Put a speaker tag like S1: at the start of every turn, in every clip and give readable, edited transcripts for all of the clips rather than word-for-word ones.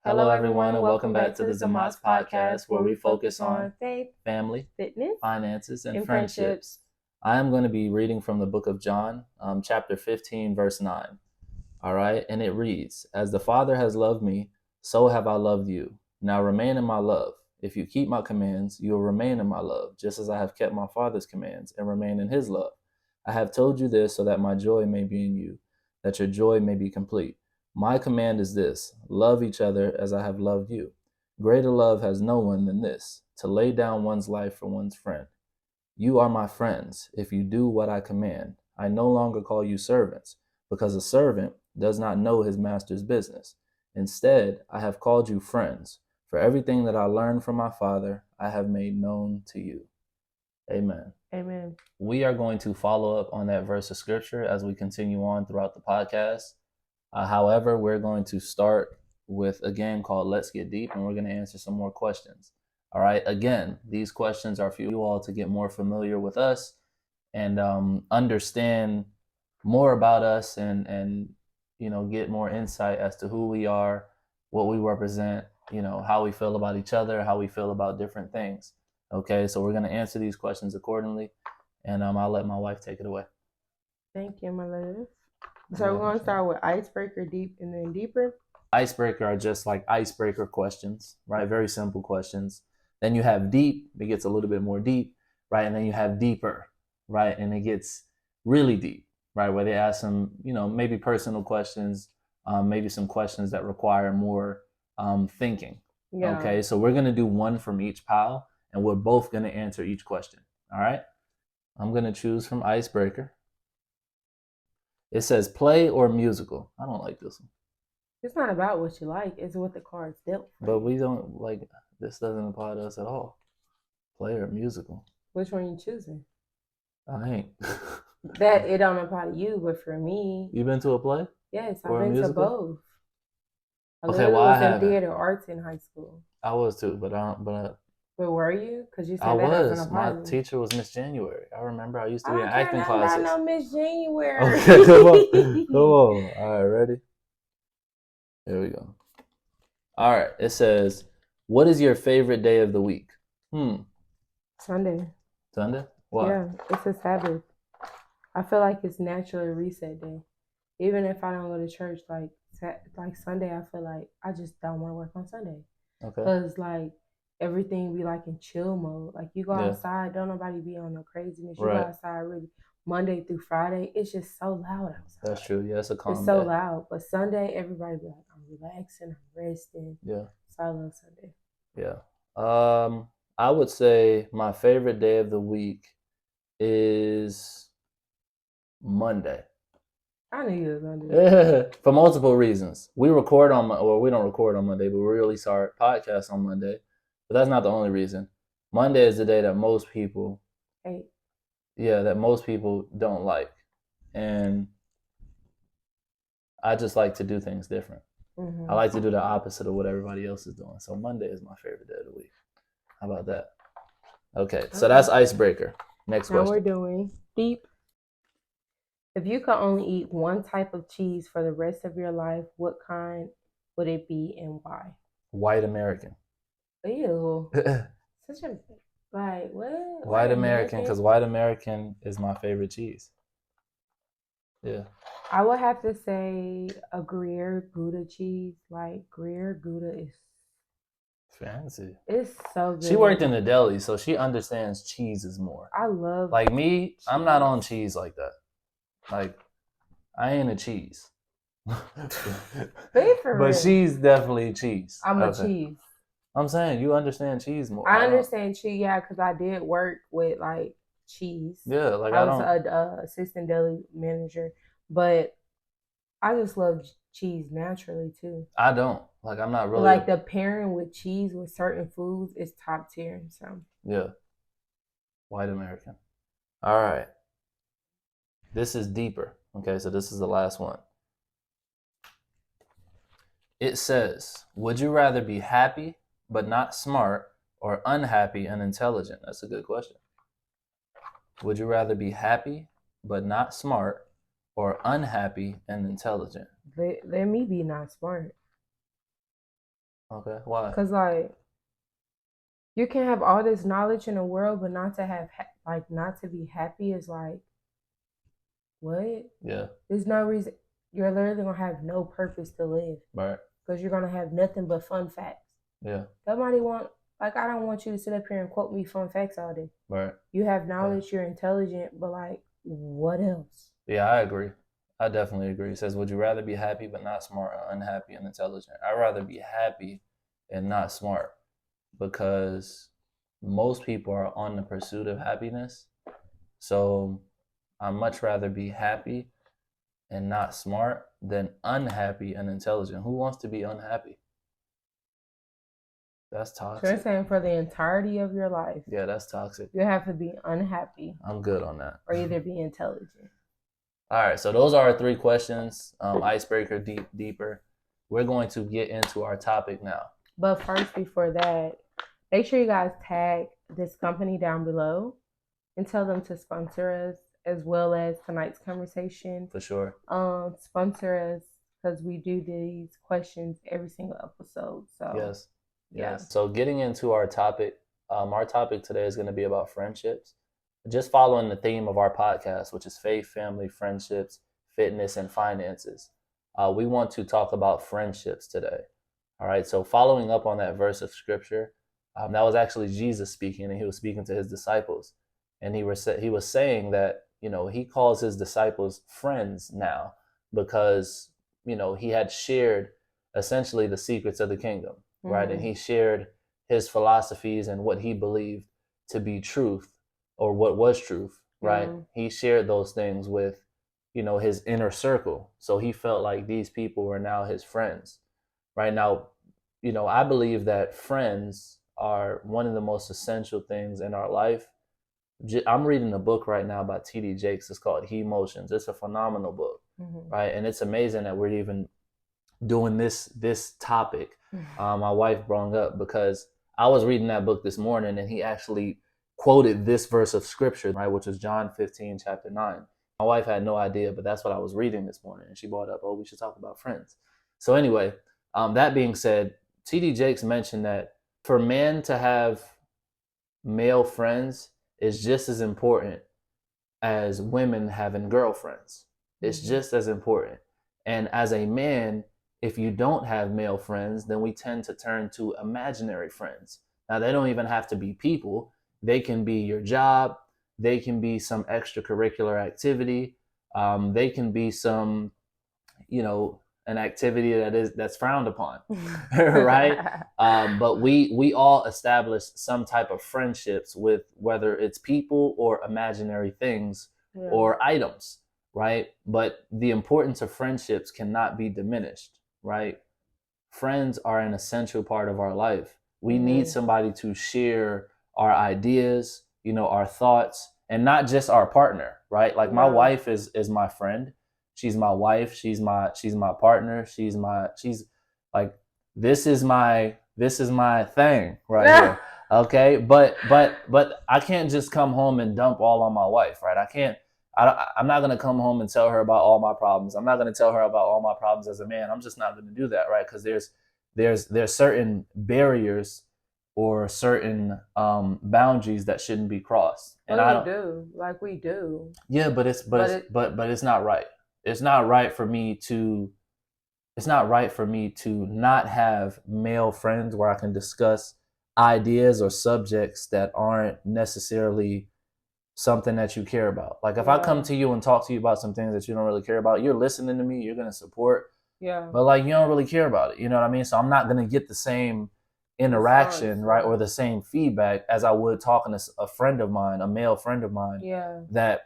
S1: Hello, everyone, and welcome back to the Zamot's podcast, where we focus on
S2: faith,
S1: family,
S2: fitness,
S1: finances, and
S2: and
S1: friendships. I am going to be reading from the book of John, chapter 15, verse 9. All right, and it reads, "As the Father has loved me, so have I loved you. Now remain in my love. If you keep my commands, you will remain in my love, just as I have kept my Father's commands and remain in his love. I have told you this so that my joy may be in you, that your joy may be complete. My command is this: love each other as I have loved you. Greater love has no one than this, to lay down one's life for one's friend. You are my friends if you do what I command. I no longer call you servants, because a servant does not know his master's business. Instead, I have called you friends, for everything that I learned from my Father, I have made known to you." Amen.
S2: Amen.
S1: We are going to follow up on that verse of scripture as we continue on throughout the podcast. However, we're going to start with a game called Let's Get Deep, and we're going to answer some more questions. All right. Again, these questions are for you all to get more familiar with us and understand more about us and get more insight as to who we are, what we represent, how we feel about each other, how we feel about different things. Okay, so we're going to answer these questions accordingly, and I'll let my wife take it away.
S2: Thank you, my love. So we're going to start with icebreaker, deep, and then deeper.
S1: Icebreaker are just like icebreaker questions, right? Very simple questions. Then you have deep, it gets a little bit more deep, right? And then you have deeper, right? And it gets really deep, right? Where they ask some, maybe personal questions, maybe some questions that require more thinking.
S2: Yeah.
S1: Okay, so we're going to do one from each pile, and we're both going to answer each question. All right? I'm going to choose from icebreaker. It says play or musical. I don't like this one.
S2: It's not about what you like. It's what the cards dealt for.
S1: But we don't like, this doesn't apply to us at all. Play or musical.
S2: Which one you choosing?
S1: I ain't.
S2: That it don't apply to you, but for me.
S1: You been to a play?
S2: Yes,
S1: or
S2: I've been to both.
S1: Okay, well, I
S2: was in theater arts in high school.
S1: I was too, but I don't.
S2: But were you? Because you said
S1: I
S2: that
S1: was. My teacher was Miss January. I remember I used to be in acting classes.
S2: I know Miss January.
S1: Okay, come on. Come on. All right, ready? Here we go. All right. It says, "What is your favorite day of the week?"
S2: Sunday.
S1: Sunday? Why?
S2: Yeah, it's a Sabbath. I feel like it's naturally a reset day. Even if I don't go to church, like Sunday, I feel like I just don't want to work on Sunday.
S1: Okay.
S2: Because like everything be like in chill mode. Like you go outside, don't nobody be on no craziness. You go outside really Monday through Friday. It's just so loud outside.
S1: That's true. Yeah, it's a calm
S2: It's so loud. But Sunday, everybody be like, I'm relaxing, I'm resting.
S1: Yeah.
S2: So I love Sunday.
S1: Yeah. I would say my favorite day of the week is Monday.
S2: I knew you was gonna do
S1: that. For multiple reasons. We don't record on Monday, but we release our podcast on Monday. But that's not the only reason. Monday is the day that most people hate. Yeah, that most people don't like. And I just like to do things different. I like to do the opposite of what everybody else is doing. So Monday is my favorite day of the week. How about that? Okay, so that's icebreaker. Next question.
S2: Now we're doing deep. If you could only eat one type of cheese for the rest of your life, what kind would it be and why?
S1: White American.
S2: Ew. Such a, like, what?
S1: White American, because white American is my favorite cheese. Yeah.
S2: I would have to say a Gruyere Gouda cheese. Like, Gruyere Gouda is
S1: fancy.
S2: It's so good.
S1: She worked in the deli, so she understands cheeses more.
S2: I love
S1: like me, cheese. I'm not on cheese like that. Like, I ain't a cheese. But she's definitely cheese.
S2: I'm a cheese.
S1: I'm saying you understand cheese more.
S2: I understand cheese, yeah, because I did work with like cheese.
S1: Yeah, like
S2: I was an assistant deli manager, but I just love cheese naturally too.
S1: I don't. Like, I'm not really.
S2: Like, the pairing with cheese with certain foods is top tier. So
S1: yeah. White American. All right. This is deeper. Okay, so this is the last one. It says, would you rather be happy but not smart, or unhappy and intelligent? That's a good question. Would you rather be happy but not smart, or unhappy and intelligent?
S2: Let me be not smart.
S1: Okay, why?
S2: Cause like you can have all this knowledge in the world, but not to have like not to be happy is like what?
S1: Yeah,
S2: There's no reason. You're literally gonna have no purpose to live
S1: right.
S2: because you're gonna have nothing but fun facts.
S1: Yeah,
S2: Nobody want like I don't want you to sit up here and quote me fun facts all day.
S1: right.
S2: You have
S1: Yeah.
S2: knowledge, you're intelligent, but like what else?
S1: Yeah, I agree. I definitely agree. It says, would you rather be happy but not smart, or unhappy and intelligent? I'd rather be happy and not smart, because most people are on the pursuit of happiness. So I'd much rather be happy and not smart than unhappy and intelligent. Who wants to be unhappy? That's
S2: So you're
S1: toxic.
S2: saying for the entirety of your life,
S1: Yeah, that's toxic.
S2: you have to be unhappy
S1: I'm good on that.
S2: or either be intelligent.
S1: All right, so those are our 3 questions. Icebreaker, deeper. We're going to get into our topic now.
S2: But first, before that, make sure you guys tag this company down below and tell them to sponsor us as well as tonight's conversation.
S1: For sure.
S2: Sponsor us because we do these questions every single episode. So
S1: Yes.
S2: yeah.
S1: Yes. So getting into our topic today is going to be about friendships. Just following the theme of our podcast, which is faith, family, friendships, fitness, and finances. We want to talk about friendships today. All right. So following up on that verse of scripture, that was actually Jesus speaking, and he was speaking to his disciples, and he was saying that he calls his disciples friends now because he had shared essentially the secrets of the kingdom, right? And he shared his philosophies and what he believed to be truth, or what was truth, right? He shared those things with his inner circle, so he felt like these people were now his friends. Right now, I believe that friends are one of the most essential things in our life. I'm reading a book right now by T.D. Jakes. It's called He Motions. It's a phenomenal book, right? And it's amazing that we're even doing this topic. My wife brought up because I was reading that book this morning, and he actually quoted this verse of scripture, right, which was John 15, chapter 9. My wife had no idea, but that's what I was reading this morning, and she brought up, oh, we should talk about friends. So anyway, that being said, T.D. Jakes mentioned that for men to have male friends is just as important as women having girlfriends. It's just as important. And as a man, if you don't have male friends, then we tend to turn to imaginary friends. Now, they don't even have to be people. They can be your job. They can be some extracurricular activity. They can be some, an activity that's frowned upon, right? But we all establish some type of friendships with, whether it's people or imaginary things or items, right? But the importance of friendships cannot be diminished, right? Friends are an essential part of our life. We need somebody to share our ideas, our thoughts, and not just our partner, right? Like my wife is my friend. She's my wife. She's my partner. She's like, this is my thing right here. Okay. But I can't just come home and dump all on my wife, right? I'm not going to come home and tell her about all my problems. I'm not going to tell her about all my problems as a man. I'm just not going to do that, right? Because there's certain barriers or certain boundaries that shouldn't be crossed. And
S2: we do.
S1: Yeah, but it's not right. It's not right for me to not have male friends where I can discuss ideas or subjects that aren't necessarily something that you care about. Like if I come to you and talk to you about some things that you don't really care about, you're listening to me, you're going to support. Yeah. But like you don't really care about it. You know what I mean? So I'm not going to get the same interaction, right, or the same feedback as I would talking to a friend of mine, a male friend of mine, that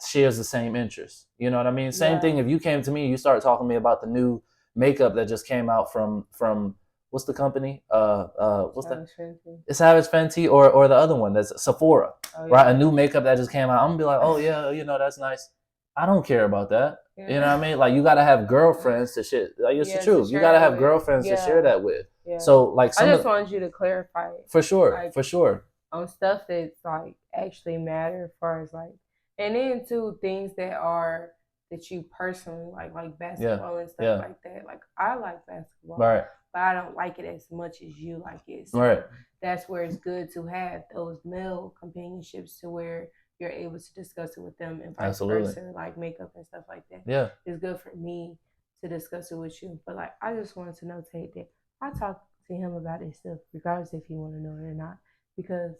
S1: shares the same interests. You know what I mean? Same thing if you came to me, you started talking to me about the new makeup that just came out from what's the company? What's that? It's Savage Fenty or the other one that's Sephora, right? A new makeup that just came out. I'm gonna be like, oh yeah, that's nice. I don't care about that. You know what I mean? Like you gotta have girlfriends to shit. Like it's the truth. You gotta have girlfriends to share that with. So like
S2: I just wanted you to clarify it.
S1: For sure, for sure.
S2: On stuff that's like actually matter as far as like, and then too things that you personally like basketball and stuff like that. Like I like basketball.
S1: Right.
S2: but I don't like it as much as you like it. So
S1: Right.
S2: that's where it's good to have those male companionships to where you're able to discuss it with them and vice
S1: Absolutely.
S2: versa, like makeup and stuff like that.
S1: Yeah.
S2: It's good for me to discuss it with you. But like I just wanted to notate that I talk to him about this stuff, regardless if you want to know it or not. Because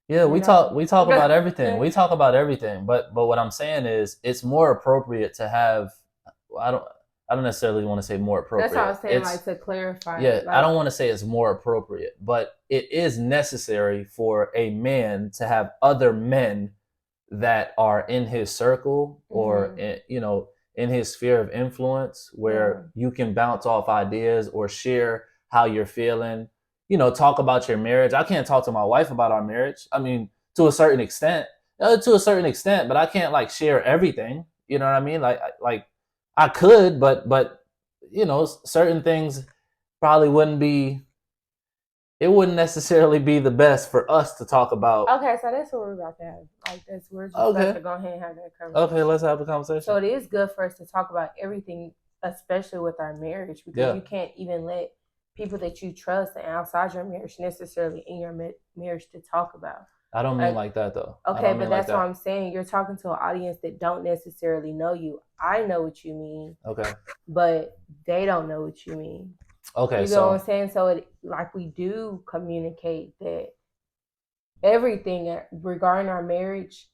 S1: Yeah,
S2: you
S1: we
S2: know,
S1: talk about everything. We talk about everything. But what I'm saying is it's more appropriate to have I don't I don't necessarily want to say more
S2: that's what I
S1: appropriate.
S2: was saying,
S1: It's
S2: like to clarify
S1: Yeah,
S2: it.
S1: I
S2: Like
S1: don't want to say it's more appropriate, but it is necessary for a man to have other men that are in his circle or in his sphere of influence
S2: yeah.
S1: where you can bounce off ideas or share how you're feeling, talk about your marriage. I can't talk to my wife about our marriage. I mean, to a certain extent, but I can't like share everything. You know what I mean? Like I could, but certain things probably it wouldn't necessarily be the best for us to talk about.
S2: Okay, so that's what we're about to have. Like we're just about to go ahead and have that conversation.
S1: Okay, let's have a conversation.
S2: So it is good for us to talk about everything, especially with our marriage, because you can't even let people that you trust and outside your marriage necessarily in your marriage to talk about.
S1: I don't mean like that though.
S2: Okay, but that's what I'm saying. You're talking to an audience that don't necessarily know you. I know what you mean.
S1: Okay.
S2: But they don't know what you mean.
S1: Okay,
S2: you know what I'm saying? So it like we do communicate that everything regarding our marriage,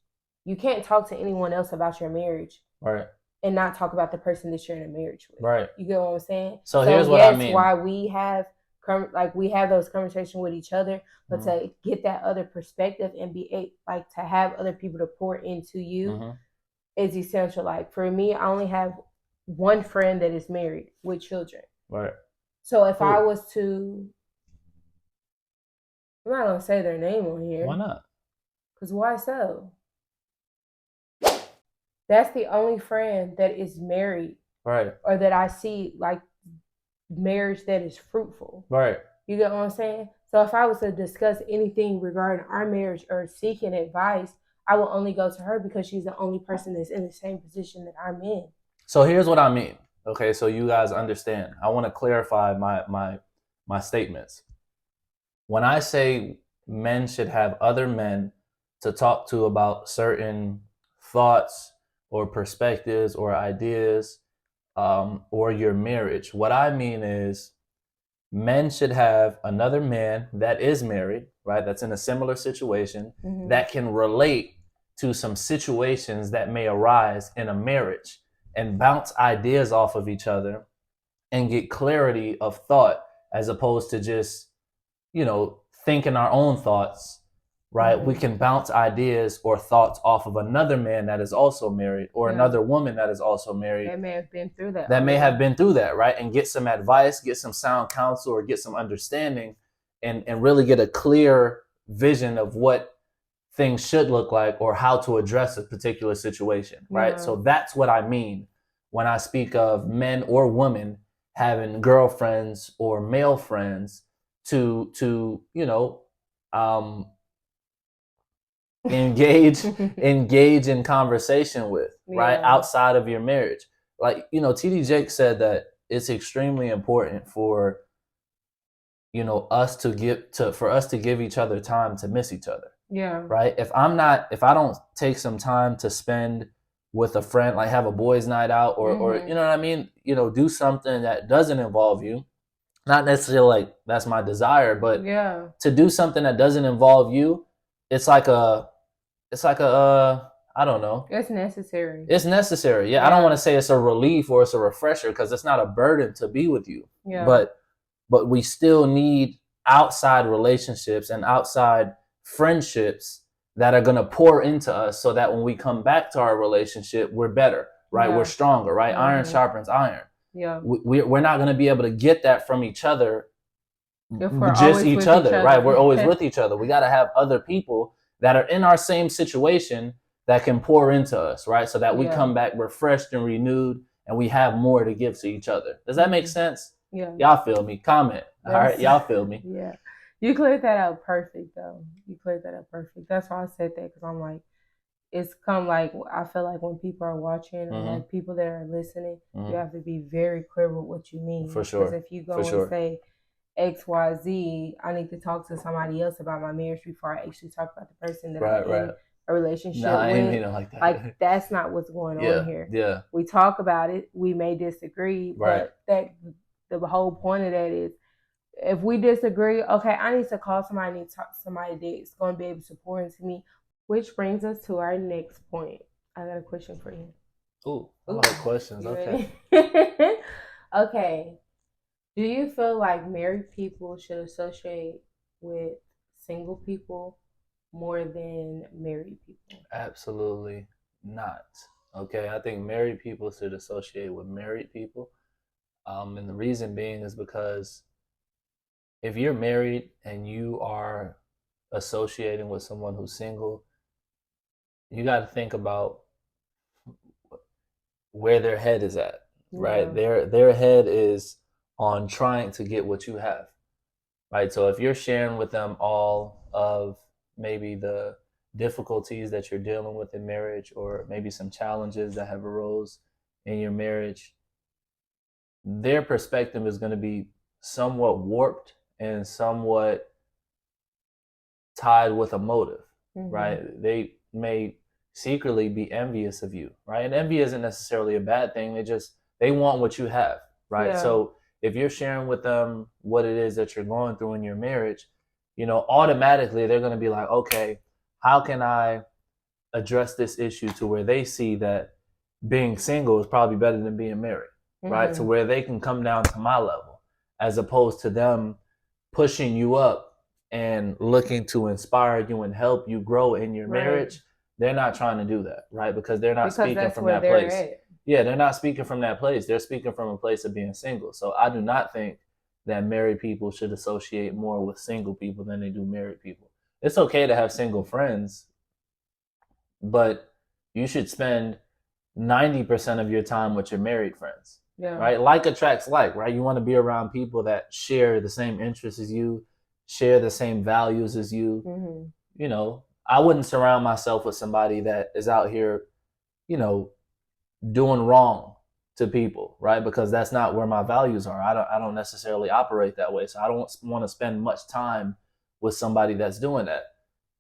S2: you can't talk to anyone else about your marriage.
S1: Right.
S2: And not talk about the person that you're in a marriage with.
S1: Right.
S2: You get what I'm saying?
S1: So here's what I mean.
S2: Why we have we have those conversations with each other, but to get that other perspective and be like to have other people to pour into you is essential. Like for me, I only have one friend that is married with children.
S1: Right.
S2: So if I was to, I'm not gonna say their name on here.
S1: Why not?
S2: Because why so? That's the only friend that is married.
S1: Right.
S2: Or that I see like marriage that is fruitful.
S1: Right.
S2: You get what I'm saying? So if I was to discuss anything regarding our marriage or seeking advice, I will only go to her because she's the only person that's in the same position that I'm in.
S1: So here's what I mean. Okay, so you guys understand. I want to clarify my statements. When I say men should have other men to talk to about certain thoughts or perspectives or ideas or your marriage, what I mean is men should have another man that is married, right? That's in a similar situation that can relate to some situations that may arise in a marriage and bounce ideas off of each other and get clarity of thought as opposed to just, thinking our own thoughts, right? We can bounce ideas or thoughts off of another man that is also married or another woman that is also married.
S2: That may have been through that.
S1: May have been through that, right? And get some advice, get some sound counsel, or get some understanding and really get a clear vision of what things should look like or how to address a particular situation, right? So that's what I mean when I speak of men or women having girlfriends or male friends to engage in conversation with, right? Outside of your marriage. Like, TD Jake said that it's extremely important for us to give each other time to miss each other.
S2: Yeah.
S1: Right? If I don't take some time to spend with a friend, like have a boys' night out or you know what I mean? Do something that doesn't involve you. Not necessarily like that's my desire, but to do something that doesn't involve you, it's like a I don't know.
S2: It's necessary.
S1: It's necessary. Yeah. I don't want to say it's a relief or it's a refresher because it's not a burden to be with you.
S2: Yeah.
S1: But we still need outside relationships and outside friendships that are going to pour into us so that when we come back to our relationship, we're better, right? We're stronger, right? Iron sharpens iron.
S2: Yeah.
S1: We're not going to be able to get that from each other,
S2: just
S1: each other, right? We're always with each other. We got to have other people that are in our same situation that can pour into us, right? So that we come back refreshed and renewed and we have more to give to each other. Does that make sense?
S2: Yeah.
S1: Y'all feel me? Comment. All right. Y'all feel me?
S2: Yeah. You cleared that out perfect, though. You cleared that up perfect. That's why I said that, because I'm like, it's come like I feel like when people are watching or like people that are listening, you have to be very clear with what you mean.
S1: For sure.
S2: Because if you go and say XYZ, I need to talk to somebody else about my marriage before I actually talk about the person that I'm in a relationship with.
S1: I ain't mean it like that.
S2: Like that's not what's going on here.
S1: Yeah.
S2: We talk about it. We may disagree, but that the whole point of that is if we disagree, okay, I need to call somebody, I need to talk to somebody that's going to be able to pour into me. Which brings us to our next point. I got a question for you.
S1: Ooh, a lot of questions. Okay.
S2: Okay. Do you feel like married people should associate with single people more than married people?
S1: Absolutely not. Okay, I think married people should associate with married people. And the reason being is because if you're married and you are associating with someone who's single, you got to think about where their head is at, right? Their head is on trying to get what you have, right? So if you're sharing with them all of maybe the difficulties that you're dealing with in marriage, or maybe some challenges that have arose in your marriage, their perspective is going to be somewhat warped and somewhat tied with a motive, right? They may secretly be envious of you, right? And envy isn't necessarily a bad thing. They want what you have, right? Yeah. So if you're sharing with them what it is that you're going through in your marriage, automatically they're going to be like, okay, how can I address this issue to where they see that being single is probably better than being married, right? To where they can come down to my level, as opposed to them pushing you up and looking to inspire you and help you grow in your marriage. They're not trying to do that, right? Because they're not speaking from that place. Yeah, they're not speaking from that place. They're speaking from a place of being single. So I do not think that married people should associate more with single people than they do married people. It's okay to have single friends, but you should spend 90% of your time with your married friends. Yeah. Right? Like attracts like, right? You want to be around people that share the same interests as you, share the same values as you. I wouldn't surround myself with somebody that is out here, doing wrong to people, right? Because that's not where my values are. I don't necessarily operate that way. So I don't want to spend much time with somebody that's doing that.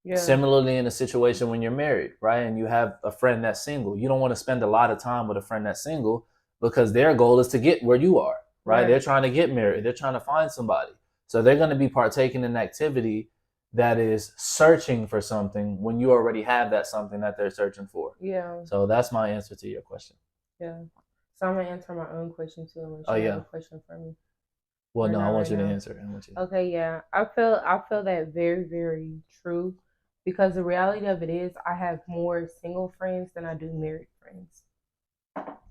S1: Yeah. Similarly, in a situation when you're married, right, and you have a friend that's single, you don't want to spend a lot of time with a friend that's single because their goal is to get where you are, right? They're trying to get married. They're trying to find somebody. So they're going to be partaking in activity that is searching for something when you already have that something that they're searching for. Yeah. So that's my answer to your question.
S2: Yeah. So I'm going to answer my own question too. Oh, yeah. Have a question for me.
S1: Well, no, I want you to answer.
S2: Okay, yeah. I feel that very, very true. Because the reality of it is I have more single friends than I do married friends.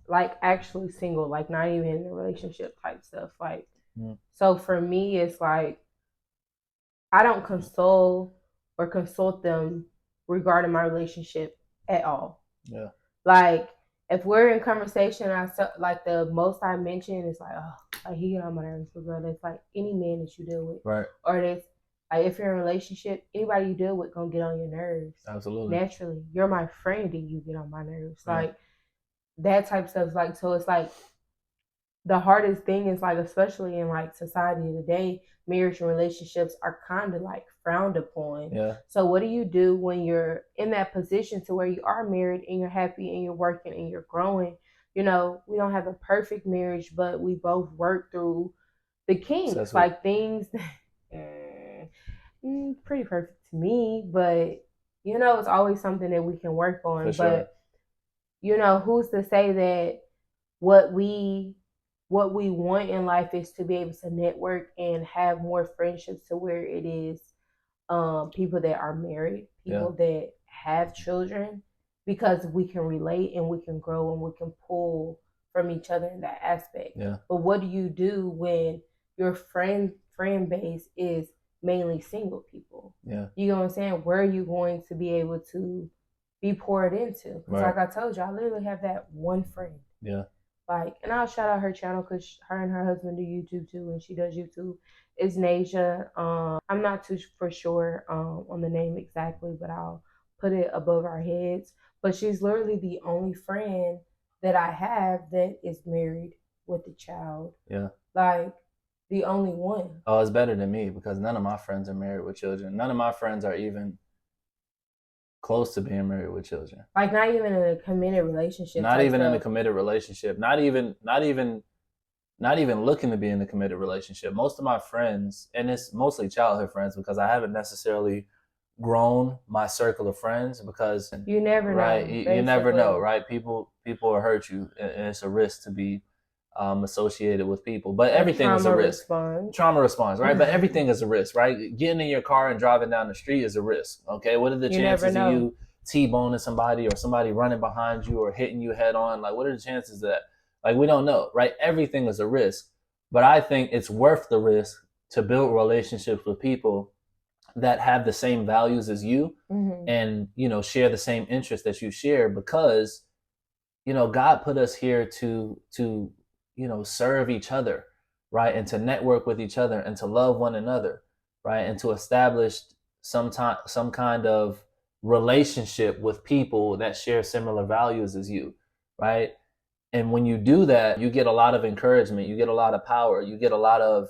S2: Like actually single, like not even in a relationship type stuff. Like so for me it's like I don't console or consult them regarding my relationship at all. Yeah. Like if we're in conversation, like the most I mention is like, oh, like he get on my nerves, but it's like any man that you deal with. Right. Or that's like if you're in a relationship, anybody you deal with gonna get on your nerves. Absolutely. Naturally. You're my friend and you get on my nerves. Yeah. Like that type of stuff. Like so it's like the hardest thing is like, especially in like society today, marriage and relationships are kind of like frowned upon. Yeah. So what do you do when you're in that position to where you are married and you're happy and you're working and you're growing? We don't have a perfect marriage, but we both work through the kinks, so like things pretty perfect to me, but it's always something that we can work on. For sure. Who's to say that what we want in life is to be able to network and have more friendships to where it is people that are married, people that have children, because we can relate and we can grow and we can pull from each other in that aspect. Yeah. But what do you do when your friend base is mainly single people? Yeah. You know what I'm saying? Where are you going to be able to be poured into? Because like I told you, I literally have that one friend. Yeah. Like, and I'll shout out her channel because her and her husband do YouTube too, and she does YouTube. It's Nasia. I'm not too for sure on the name exactly, but I'll put it above our heads. But she's literally the only friend that I have that is married with a child.
S1: Yeah.
S2: Like, the only one.
S1: Oh, it's better than me because none of my friends are married with children. None of my friends are even close to being married with children.
S2: Like, not even in a committed relationship.
S1: Not even in a committed relationship. Not even looking to be in a committed relationship. Most of my friends, and it's mostly childhood friends because I haven't necessarily grown my circle of friends because
S2: you never
S1: right,
S2: know.
S1: you never know, right? People will hurt you, and it's a risk to be associated with people. But everything is a risk. Trauma response, right? But everything is a risk, right? Getting in your car and driving down the street is a risk. Okay, what are the chances of you T-boning somebody or somebody running behind you or hitting you head on? Like, what are the chances of that? Like, we don't know, right? Everything is a risk. But I think it's worth the risk to build relationships with people that have the same values as you, and, you know, share the same interests that you share, because, you know, God put us here to, you know, serve each other, right? And to network with each other and to love one another, right? And to establish some kind of relationship with people that share similar values as you, right? And when you do that, you get a lot of encouragement, you get a lot of power, you get a lot of,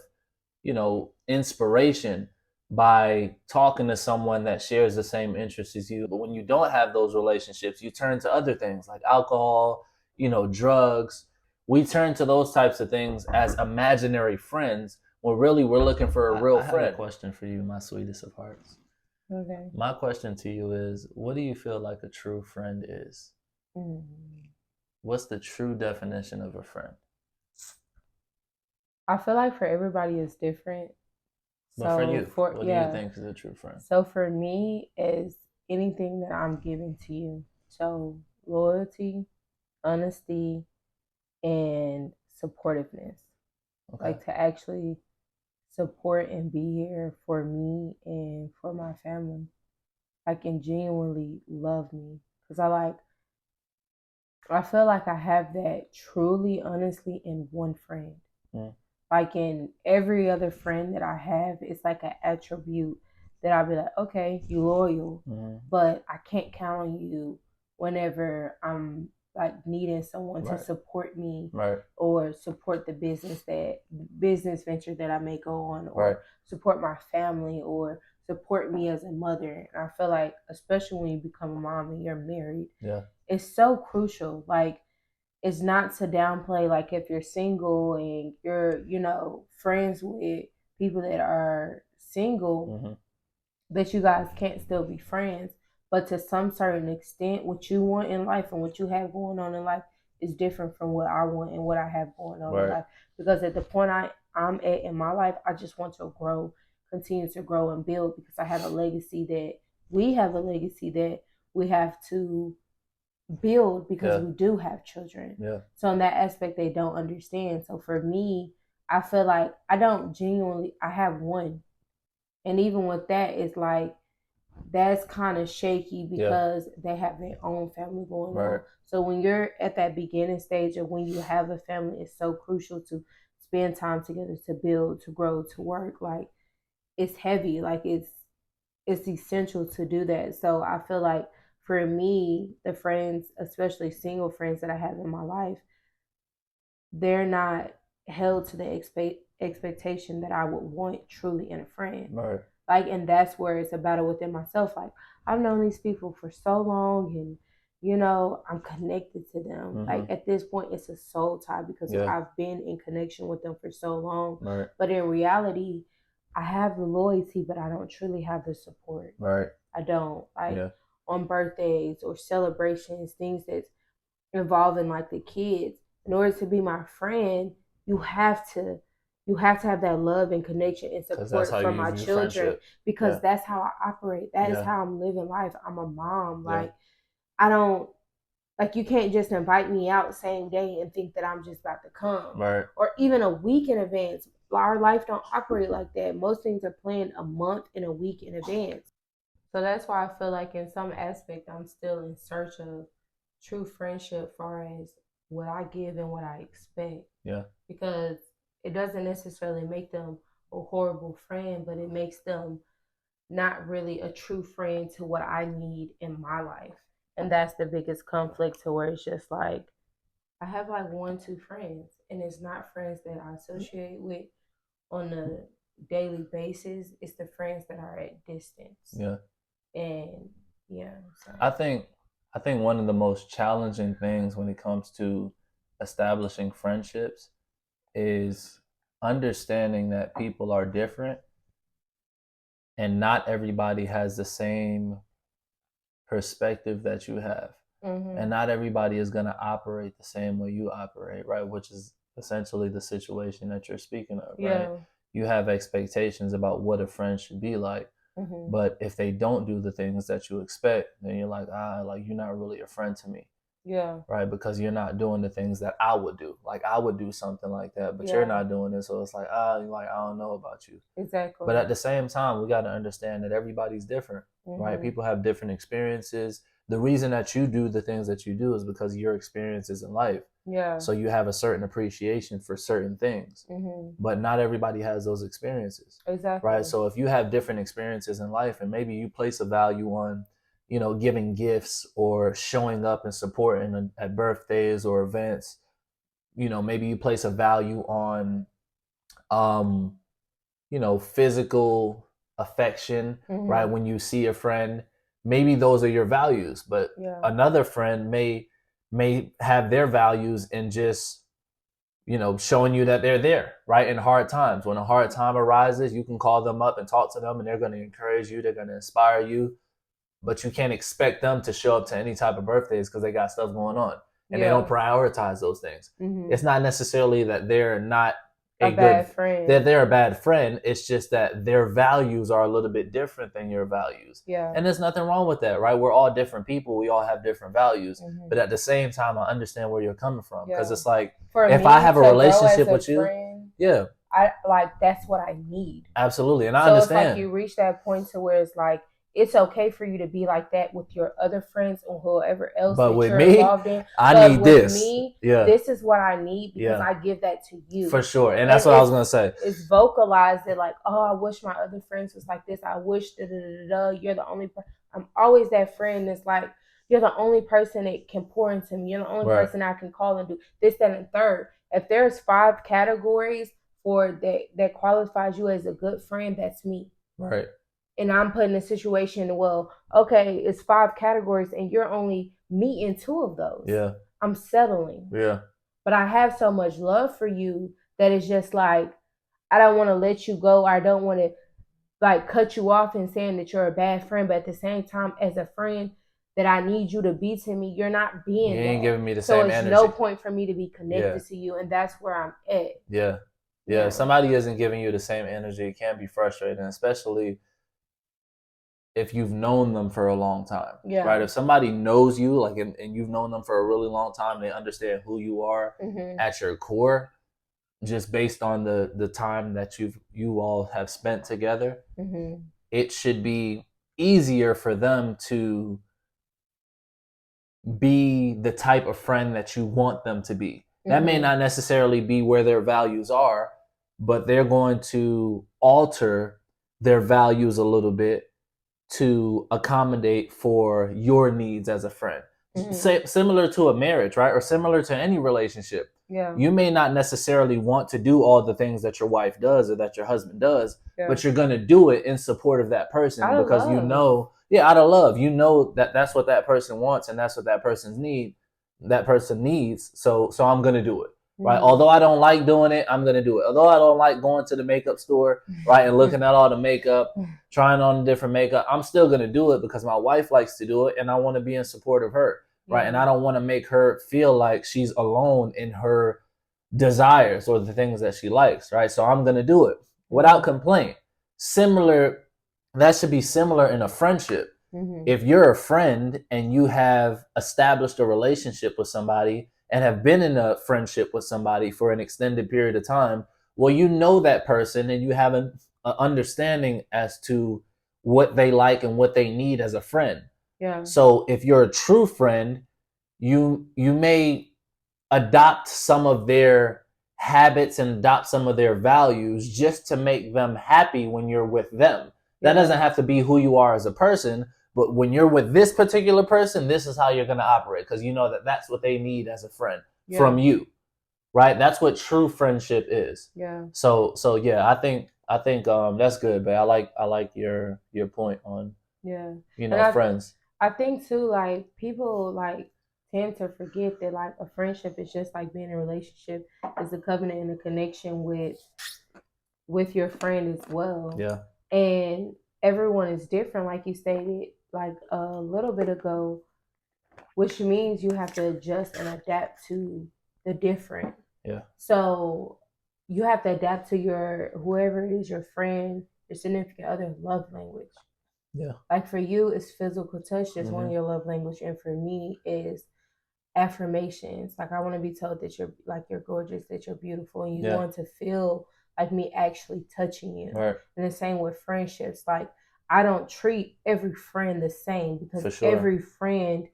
S1: you know, inspiration by talking to someone that shares the same interests as you. But when you don't have those relationships, you turn to other things like alcohol, you know, drugs. We turn to those types of things as imaginary friends when really we're looking for a real friend. I have a question for you, my sweetest of hearts.
S2: Okay.
S1: My question to you is, what do you feel like a true friend is? What's the true definition of a friend?
S2: I feel like for everybody it's different.
S1: But for you, what do you think is a true friend?
S2: So for me, is anything that I'm giving to you. So loyalty, honesty, and supportiveness. Okay. Like to actually support and be here for me and for my family. Like, and genuinely love me. Because I feel like I have that truly, honestly, in one friend. Like in every other friend that I have, it's like an attribute that I'll be like, okay, you loyal, but I can't count on you whenever I'm like needing someone to support me, or support the business venture that I may go on, or support my family, or support me as a mother. And I feel like, especially when you become a mom and you're married, it's so crucial. Like, it's not to downplay, like, if you're single and you're, you know, friends with people that are single, that you guys can't still be friends. But to some certain extent, what you want in life and what you have going on in life is different from what I want and what I have going on in life. Because at the point I'm at in my life, I just want to grow, continue to grow and build, because I have a legacy that we have to build, because we do have children. So in that aspect, they don't understand. So for me, I feel like I have one. And even with that, it's like, that's kind of shaky because they have their own family going on. So when you're at that beginning stage of when you have a family, it's so crucial to spend time together, to build, to grow, to work. Like, it's heavy. Like, it's essential to do that. So I feel like for me, the friends, especially single friends that I have in my life, they're not held to the expectation that I would want truly in a friend. Like, and that's where it's a battle within myself. Like, I've known these people for so long, and, you know, I'm connected to them. Like, at this point, it's a soul tie because I've been in connection with them for so long. But in reality, I have the loyalty, but I don't truly have the support. I don't. Like, on birthdays or celebrations, things that's involving like the kids, in order to be my friend, you have to have that love and connection and support from my children, because that's how I operate. That is how I'm living life. I'm a mom. Like, I don't, like, you can't just invite me out same day and think that I'm just about to come, or even a week in advance. Our life don't operate like that. Most things are planned a month and a week in advance. So that's why I feel like in some aspect I'm still in search of true friendship, far as what I give and what I expect. Because it doesn't necessarily make them a horrible friend, but it makes them not really a true friend to what I need in my life. And that's the biggest conflict, to where it's just like I have like one, two friends, and it's not friends that I associate with on a daily basis. It's the friends that are at distance.
S1: Yeah.
S2: And yeah, so.
S1: I think one of the most challenging things when it comes to establishing friendships is understanding that people are different and not everybody has the same perspective that you have. Mm-hmm. And not everybody is going to operate the same way you operate, right? Which is essentially the situation that you're speaking of, right? You have expectations about what a friend should be like. Mm-hmm. But if they don't do the things that you expect, then you're like, like you're not really a friend to me. Yeah. Right? Because you're not doing the things that I would do. Like I would do something like that, but you're not doing it. So it's like, you're like, I don't know about you. Exactly. But at the same time, we got to understand that everybody's different, right? People have different experiences. The reason that you do the things that you do is because of your experiences in life. Yeah. So you have a certain appreciation for certain things, but not everybody has those experiences. Exactly. Right. So if you have different experiences in life and maybe you place a value on, giving gifts or showing up and supporting at birthdays or events, maybe you place a value on, physical affection, right? When you see a friend, maybe those are your values, but another friend may have their values in just, showing you that they're there, right? In hard times. When a hard time arises, you can call them up and talk to them and they're going to encourage you. They're going to inspire you, but you can't expect them to show up to any type of birthdays because they got stuff going on and they don't prioritize those things. It's not necessarily that they're not a bad friend. That they're a bad friend. It's just that their values are a little bit different than your values. Yeah. And there's nothing wrong with that, right? We're all different people. We all have different values. But at the same time, I understand where you're coming from. Because it's like, if I have a relationship with you,
S2: I like, that's what I need.
S1: Absolutely. And I understand.
S2: It's like you reach that point to where it's like, it's okay for you to be like that with your other friends or whoever else
S1: but
S2: that
S1: with
S2: you're
S1: me,
S2: involved in.
S1: I need this.
S2: Me, this is what I need because I give that to you.
S1: For sure. And that's what I was going to say.
S2: It's vocalized that like, oh, I wish my other friends was like this. I wish you're the only I'm always that friend that's like, you're the only person that can pour into me. You're the only person I can call and do this, that, and third. If there's 5 categories for that qualifies you as a good friend, that's me.
S1: Right.
S2: And I'm put in a situation, well, okay, it's 5 categories and you're only meeting 2 of those. Yeah. I'm settling. Yeah. But I have so much love for you that it's just like, I don't want to let you go. I don't want to like cut you off and saying that you're a bad friend. But at the same time, as a friend that I need you to be to me, you're not being.
S1: You ain't giving me the same energy.
S2: So it's no point for me to be connected to you. And that's where I'm at.
S1: Yeah. Yeah. Somebody isn't giving you the same energy. It can be frustrating, especially if you've known them for a long time, right? If somebody knows you, like, and you've known them for a really long time, they understand who you are at your core, just based on the time that you all have spent together. It should be easier for them to be the type of friend that you want them to be. That may not necessarily be where their values are, but they're going to alter their values a little bit to accommodate for your needs as a friend. Similar to a marriage, right? Or similar to any relationship. Yeah. You may not necessarily want to do all the things that your wife does or that your husband does, but you're going to do it in support of that person because you know, out of love, you know that that's what that person wants and that's what that person needs. So I'm going to do it. Right. Although I don't like doing it, I'm going to do it. Although I don't like going to the makeup store, right, and looking at all the makeup, trying on different makeup, I'm still going to do it because my wife likes to do it and I want to be in support of her. Right. And I don't want to make her feel like she's alone in her desires or the things that she likes. Right. So I'm going to do it without complaint. That should be similar in a friendship. If you're a friend and you have established a relationship with somebody and have been in a friendship with somebody for an extended period of time, well, you know that person and you have an understanding as to what they like and what they need as a friend. Yeah. So if you're a true friend, you may adopt some of their habits and adopt some of their values just to make them happy when you're with them. That doesn't have to be who you are as a person, but when you're with this particular person, this is how you're going to operate, because you know that that's what they need as a friend from you, right? That's what true friendship is.
S2: Yeah.
S1: So yeah, I think that's good, but I like your point on friends.
S2: I think too, like people like tend to forget that like a friendship is just like being in a relationship, is a covenant and a connection with your friend as well.
S1: Yeah.
S2: And everyone is different, like you stated like a little bit ago, which means you have to adjust and adapt to the different.
S1: Yeah.
S2: So you have to adapt to your whoever it is, your friend, your significant other love language.
S1: Yeah.
S2: Like for you, it's physical touch. That's one of your love language, and for me, is affirmations. Like I want to be told that you're gorgeous, that you're beautiful, and you want to feel like me actually touching you.
S1: Right.
S2: And the same with friendships. Like I don't treat every friend the same, because every friend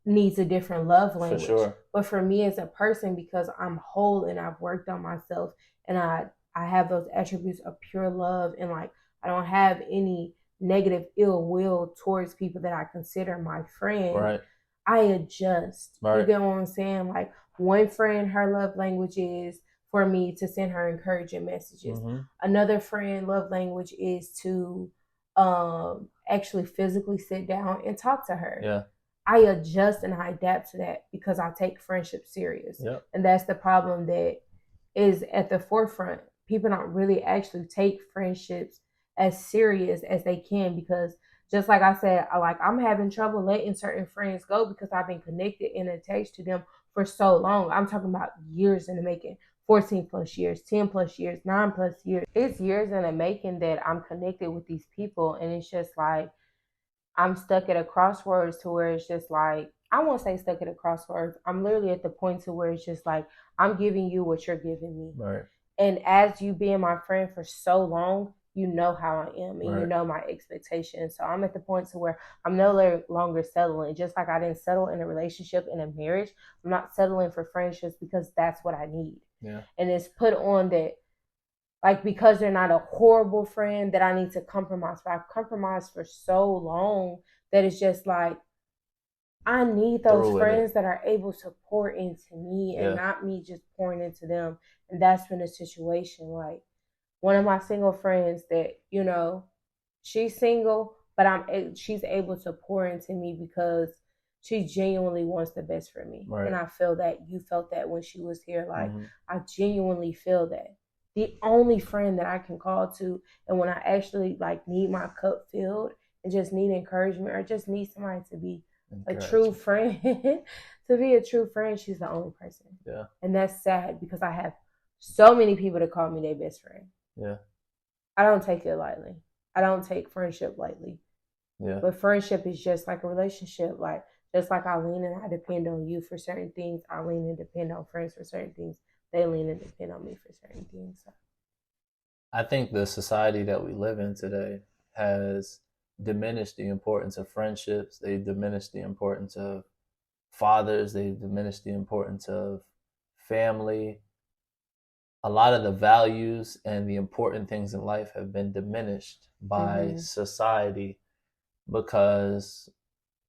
S2: needs a different love language.
S1: For sure.
S2: But for me as a person, because I'm whole and I've worked on myself, and I have those attributes of pure love, and like I don't have any negative ill will towards people that I consider my friend.
S1: Right.
S2: I adjust.
S1: Right.
S2: You get what I'm saying? Like one friend, her love language is for me to send her encouraging messages. Another friend love language is to actually physically sit down and talk to her.
S1: Yeah.
S2: I adjust and I adapt to that because I take friendship serious.
S1: Yep.
S2: And that's the problem that is at the forefront. People don't really actually take friendships as serious as they can, because just like I said, I'm having trouble letting certain friends go because I've been connected and attached to them for so long. I'm talking about years in the making. 14 plus years, 10 plus years, 9 plus years. It's years in the making that I'm connected with these people, and it's just like I'm stuck at a crossroads to where it's just like, I won't say stuck at a crossroads. I'm literally at the point to where it's just like, I'm giving you what you're giving me.
S1: Right.
S2: And as you being my friend for so long, you know how I am, and you know my expectations. So I'm at the point to where I'm no longer settling. Just like I didn't settle in a relationship, in a marriage, I'm not settling for friendships because that's what I need.
S1: Yeah.
S2: And it's put on that, like, because they're not a horrible friend, that I need to compromise. But I've compromised for so long that it's just like, I need those friends that are able to pour into me and not me just pouring into them. And that's been a situation. Like one of my single friends that, she's single, but she's able to pour into me because she genuinely wants the best for me.
S1: Right.
S2: And I feel that you felt that when she was here. Like I genuinely feel that. The only friend that I can call to, and when I actually like need my cup filled and just need encouragement, or just need somebody to be a true friend, to be a true friend, she's the only person.
S1: Yeah.
S2: And that's sad because I have so many people to call me their best friend.
S1: Yeah.
S2: I don't take it lightly. I don't take friendship lightly.
S1: Yeah.
S2: But friendship is just like a relationship. Like just like I lean and I depend on you for certain things, I lean and depend on friends for certain things. They lean and depend on me for certain things. So.
S1: I think the society that we live in today has diminished the importance of friendships. They've diminished the importance of fathers. They've diminished the importance of family. A lot of the values and the important things in life have been diminished by society, because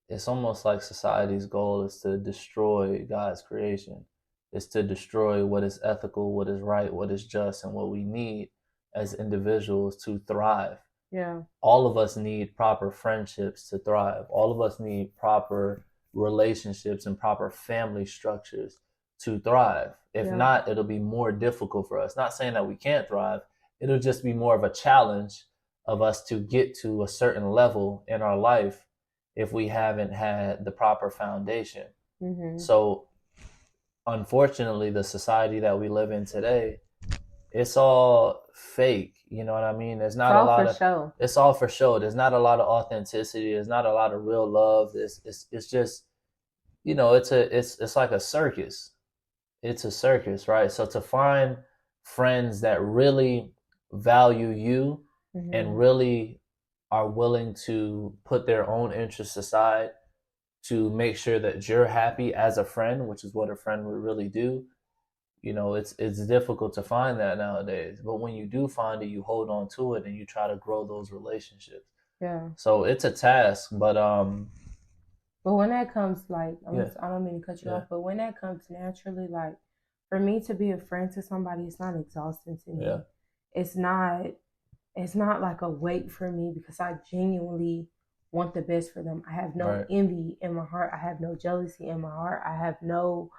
S1: it's almost like society's goal is to destroy God's creation. It's to destroy what is ethical, what is right, what is just, and what we need as individuals to thrive.
S2: Yeah.
S1: All of us need proper friendships to thrive. All of us need proper relationships and proper family structures to thrive. If not, it'll be more difficult for us. Not saying that we can't thrive. It'll just be more of a challenge of us to get to a certain level in our life if we haven't had the proper foundation. So unfortunately, the society that we live in today, it's all fake. You know what I mean? There's not a lot of show. It's all for show. There's not a lot of authenticity. There's not a lot of real love. It's just, it's like a circus. It's a circus, right? So to find friends that really value you and really are willing to put their own interests aside to make sure that you're happy as a friend, which is what a friend would really do, it's difficult to find that nowadays. But when you do find it, you hold on to it and you try to grow those relationships.
S2: Yeah.
S1: So it's a task, but
S2: But when that comes, like,
S1: yeah,
S2: I don't mean to cut you
S1: yeah,
S2: off, but when that comes naturally, like, for me to be a friend to somebody, it's not exhausting to me.
S1: yeah,
S2: It's not, it's not like a weight for me because I genuinely want the best for them. I have no
S1: right,
S2: envy in my heart. I have no jealousy in my heart. I have no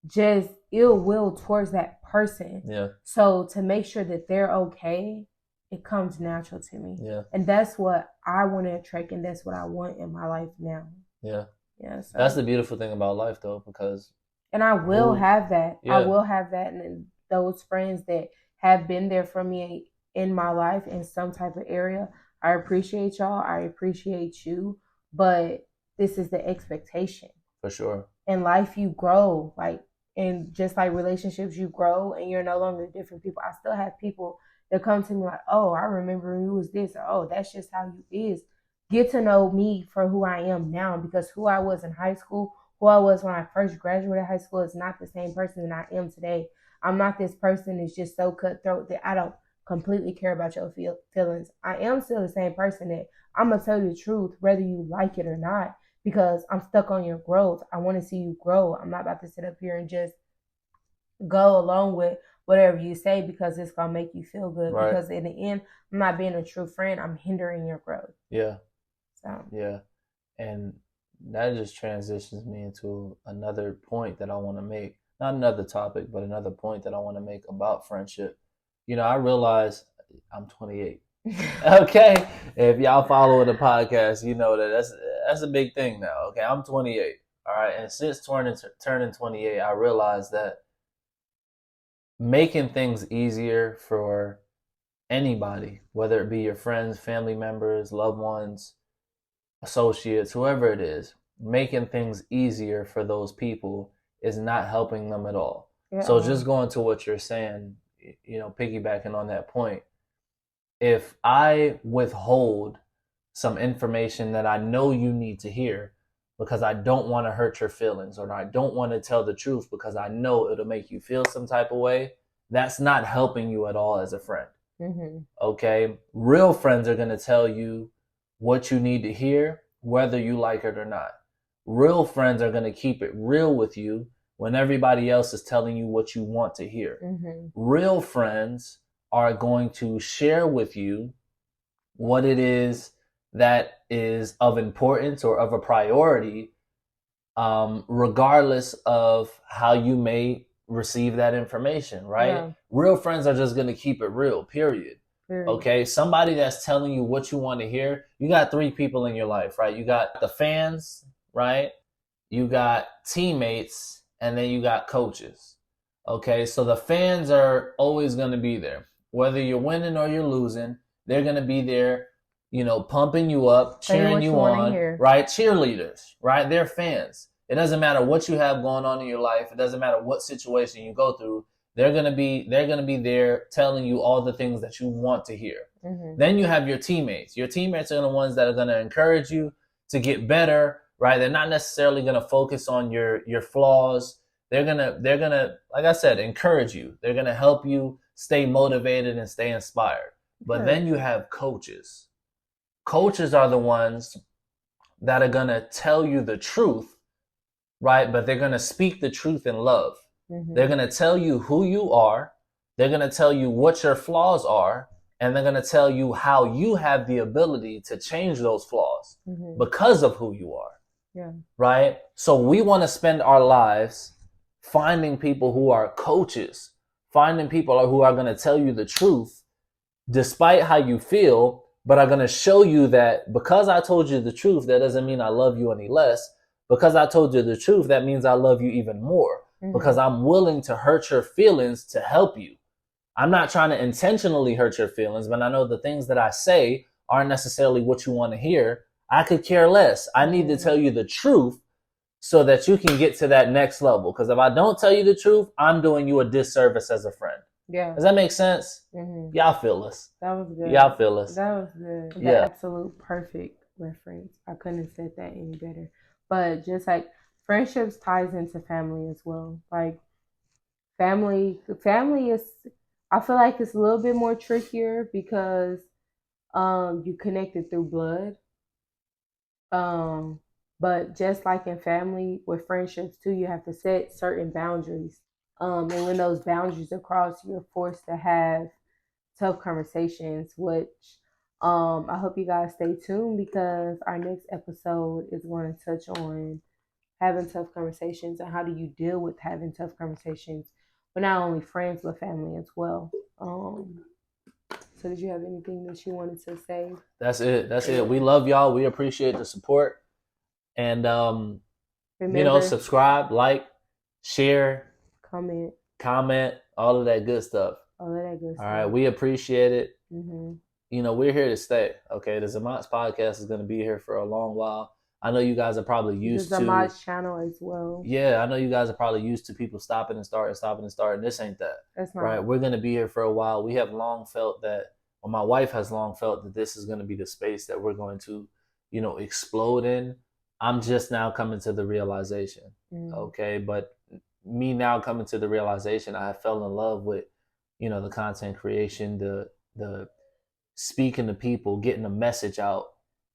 S2: just ill will towards that person.
S1: yeah,
S2: So to make sure that they're okay, it comes natural to me.
S1: yeah,
S2: And that's what I want to attract, and that's what I want in my life now.
S1: yeah.
S2: Yeah,
S1: That's
S2: so
S1: the beautiful thing about life, though, because
S2: and I will
S1: who,
S2: have that. I
S1: yeah,
S2: will have that, and those friends that have been there for me in my life in some type of area. I appreciate y'all. I appreciate you, but this is the expectation.
S1: for sure.
S2: In life, you grow, like, and just like relationships, you grow, and you're no longer different people. I still have people that come to me like, "Oh, I remember when you was this," or "Oh, that's just how you is." Get to know me for who I am now, because who I was in high school, who I was when I first graduated high school, is not the same person that I am today. I'm not this person that's just so cutthroat that I don't completely care about your feelings. I am still the same person that I'm gonna tell you the truth, whether you like it or not, because I'm stuck on your growth. I want to see you grow. I'm not about to sit up here and just go along with whatever you say because it's gonna make you feel good.
S1: Right.
S2: Because in the end, I'm not being a true friend. I'm hindering your growth.
S1: Yeah.
S2: So
S1: Yeah. And that just transitions me into another point that I want to make. Not another topic, but another point that I want to make about friendship. I realize I'm 28. Okay. If y'all following the podcast, you know that's a big thing now. Okay. I'm 28. All right. And since turning 28, I realized that making things easier for anybody, whether it be your friends, family members, loved ones, associates, whoever it is, making things easier for those people is not helping them at all.
S2: yeah,
S1: So just going to what you're saying, piggybacking on that point, if I withhold some information that I know you need to hear because I don't want to hurt your feelings, or I don't want to tell the truth because I know it'll make you feel some type of way, that's not helping you at all as a friend.
S2: mm-hmm.
S1: Okay? Real friends are going to tell you what you need to hear, whether you like it or not. Real friends are going to keep it real with you when everybody else is telling you what you want to hear.
S2: Mm-hmm.
S1: Real friends are going to share with you what it is that is of importance or of a priority, regardless of how you may receive that information, right?
S2: Yeah.
S1: Real friends are just going to keep it real, period.
S2: Period.
S1: Okay, somebody that's telling you what you want to hear. You got three people in your life, right? You got the fans, right? You got teammates, and then you got coaches. Okay, so the fans are always going to be there. Whether you're winning or you're losing, they're going to be there, pumping you up, cheering you on, right? Cheerleaders, right? They're fans. It doesn't matter what you have going on in your life. It doesn't matter what situation you go through. They're gonna be there telling you all the things that you want to hear.
S2: Mm-hmm.
S1: Then you have your teammates. Your teammates are the ones that are gonna encourage you to get better, right? They're not necessarily gonna focus on your flaws. They're gonna, like I said, encourage you. They're gonna help you stay motivated and stay inspired. But then you have coaches. Coaches are the ones that are gonna tell you the truth, right? But they're gonna speak the truth in love. Mm-hmm. They're going to tell you who you are. They're going to tell you what your flaws are. And they're going to tell you how you have the ability to change those flaws because of who you are.
S2: Yeah.
S1: Right? So we want to spend our lives finding people who are coaches, finding people who are going to tell you the truth despite how you feel, but are going to show you that because I told you the truth, that doesn't mean I love you any less. Because I told you the truth, that means I love you even more. Because I'm willing to hurt your feelings to help you. I'm not trying to intentionally hurt your feelings, but I know the things that I say aren't necessarily what you want to hear. I could care less. I need to tell you the truth so that you can get to that next level. Because if I don't tell you the truth, I'm doing you a disservice as a friend.
S2: Yeah.
S1: Does that make sense?
S2: Mm-hmm.
S1: Y'all feel us.
S2: That was good.
S1: Y'all feel us.
S2: That was good.
S1: Yeah.
S2: The absolute perfect reference. I couldn't have said that any better. But just like friendships ties into family as well. Like Family is, I feel like it's a little bit more trickier because you connected through blood. Um, but just like in family, with friendships too, you have to set certain boundaries. And when those boundaries are crossed, you're forced to have tough conversations, which I hope you guys stay tuned because our next episode is going to touch on having tough conversations and how do you deal with having tough conversations with not only friends but family as well. So did you have anything that you wanted to say?
S1: That's it. We love y'all. We appreciate the support. And
S2: Remember,
S1: subscribe, like, share,
S2: comment,
S1: all of that good stuff.
S2: all of that good stuff.
S1: All right, we appreciate it.
S2: Mm-hmm.
S1: We're here to stay. Okay, the Zamot's podcast is going to be here for a long while. I know you guys are probably used to
S2: Zamot's channel as well.
S1: Yeah, I know you guys are probably used to people stopping and starting. This ain't that.
S2: That's not
S1: right. We're going to be here for a while. We have long felt that, or my wife has long felt that this is going to be the space that we're going to, explode in. I'm just now coming to the realization. Okay, but me now coming to the realization, I fell in love with, the content creation, the speaking to people, getting a message out,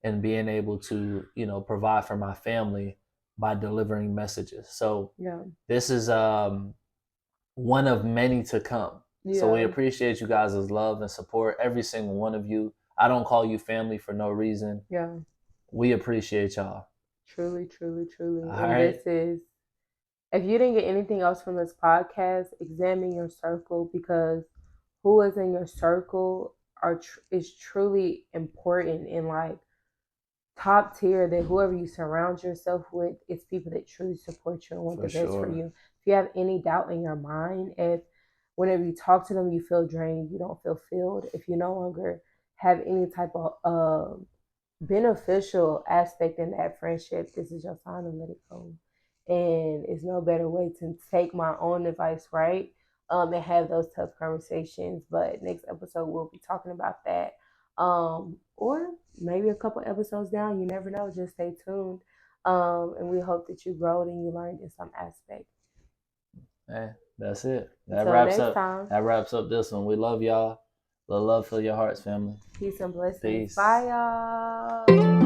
S1: and being able to, provide for my family by delivering messages. So this is one of many to come. So we appreciate you guys' love and support, every single one of you. I don't call you family for no reason. We appreciate y'all.
S2: Truly, truly, truly.
S1: All
S2: and
S1: right.
S2: This is, if you didn't get anything else from this podcast, examine your circle, because who is in your circle is truly important, and like top tier, that whoever you surround yourself with is people that truly support you and want the best for you. If you have any doubt in your mind, if whenever you talk to them you feel drained, you don't feel filled, if you no longer have any type of beneficial aspect in that friendship, this is your time to let it go. And it's no better way to take my own advice, right? And have those tough conversations. But next episode we'll be talking about that. Or maybe a couple episodes down, you never know. Just stay tuned. And we hope that you growed and you learned in some aspect.
S1: That's it. That
S2: Until
S1: wraps
S2: next
S1: up.
S2: time.
S1: That wraps up this one. We love y'all. The love for your hearts, family.
S2: Peace and blessings.
S1: Peace.
S2: Bye, y'all.